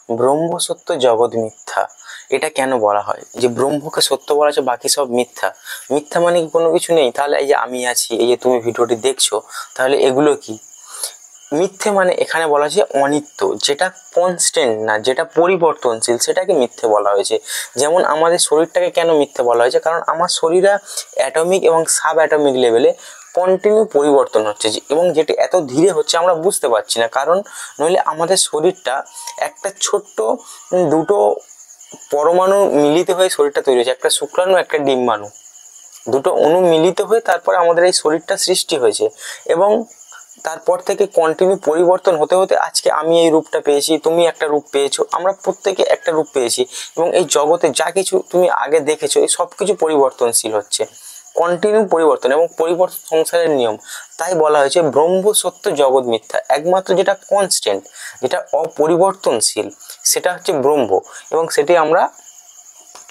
ব্রহ্ম সত্য জগৎ মিথ্যা। এটা কেন বলা হয় যে ব্রহ্মকে সত্য বলা হচ্ছে, বাকি সব মিথ্যা? মিথ্যা মানে কি কোনো কিছু নেই? তাহলে এই যে আমি আছি, এই যে তুমি ভিডিওটি দেখছো, তাহলে এগুলো কি? মিথ্যে মানে এখানে বলা হয়েছে অনিত্য, যেটা কনস্ট্যান্ট না, যেটা পরিবর্তনশীল, সেটাকে মিথ্যে বলা হয়েছে। যেমন আমাদের শরীরটাকে কেন মিথ্যে বলা হয়েছে? কারণ আমার শরীরে অ্যাটমিক এবং সাব অ্যাটমিক লেভেলে কন্টিনিউ পরিবর্তন হচ্ছে, এবং যেটি এত ধীরে হচ্ছে আমরা বুঝতে পারছি না। কারণ নইলে আমাদের শরীরটা একটা ছোট্ট দুটো পরমাণু মিলিত হয়ে শরীরটা তৈরি হয়েছে, একটা শুক্রাণু একটা ডিম্বাণু, দুটো অণু মিলিত হয়ে তারপরে আমাদের এই শরীরটা সৃষ্টি হয়েছে। এবং তারপর থেকে কন্টিনিউ পরিবর্তন হতে হতে আজকে আমি এই রূপটা পেয়েছি, তুমি একটা রূপ পেয়েছো, আমরা প্রত্যেকে একটা রূপ পেয়েছি। এবং এই জগতে যা কিছু তুমি আগে দেখেছো, এই সব কিছু পরিবর্তনশীল হচ্ছে, কন্টিনিউ পরিবর্তন, এবং পরিবর্তন সংসারের নিয়ম। তাই বলা হয়েছে ব্রহ্ম সত্য জগৎ মিথ্যা। একমাত্র যেটা কনস্ট্যান্ট, যেটা অপরিবর্তনশীল, সেটা হচ্ছে ব্রহ্ম। এবং সেটি আমরা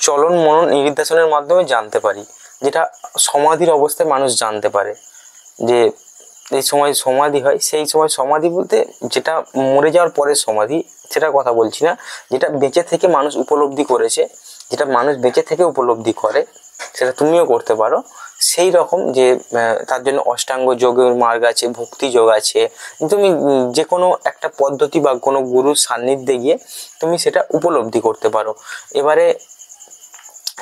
চলন মনন নির্দেশনের মাধ্যমে জানতে পারি, যেটা সমাধির অবস্থায় মানুষ জানতে পারে। যে এই সময় সমাধি হয়, সেই সময় সমাধি বলতে যেটা মরে যাওয়ার পরে সমাধি, সেটা কথা বলছি না। যেটা বেঁচে থেকে মানুষ উপলব্ধি করেছে, যেটা মানুষ বেঁচে থেকে উপলব্ধি করে, সেটা তুমিও করতে পারো। সেই রকম যে তার জন্য অষ্টাঙ্গ যোগের মার্গ আছে, ভক্তি যোগ আছে। তুমি যে কোনো একটা পদ্ধতি বা কোনো গুরুর সান্নিধ্যে গিয়ে তুমি সেটা উপলব্ধি করতে পারো। এবারে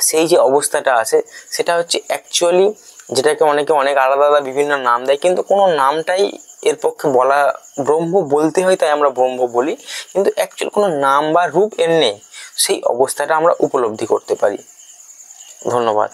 সেই যে অবস্থাটা আছে, সেটা হচ্ছে অ্যাকচুয়ালি, যেটাকে অনেকে অনেক আলাদা আলাদা বিভিন্ন নাম দেয়, কিন্তু কোনো নামটাই এর পক্ষে বলা, ব্রহ্ম বলতে হয় তাই আমরা ব্রহ্ম বলি, কিন্তু অ্যাকচুয়াল কোনো নাম বা রূপ এর নেই। সেই অবস্থাটা আমরা উপলব্ধি করতে পারি। ধন্যবাদ।